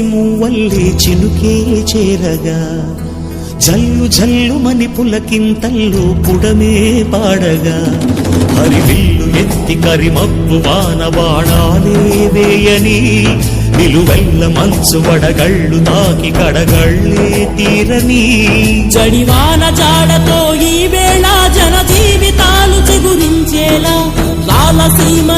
మూవల్లే చినుకే చేరగా జల్లు జల్లు మని పులకింతల్లో పుడమే పాడగా హరివిల్లు ఎత్తి కరిమప్పు వానవాడాలే వేయని నిలువెల్ల మంచు వడగళ్ళు తాకి కడగళ్ళే తీరని జడివాన జాడతో ఈ వేళ జన జీవితాలు చిగురించేలా రాలసీమ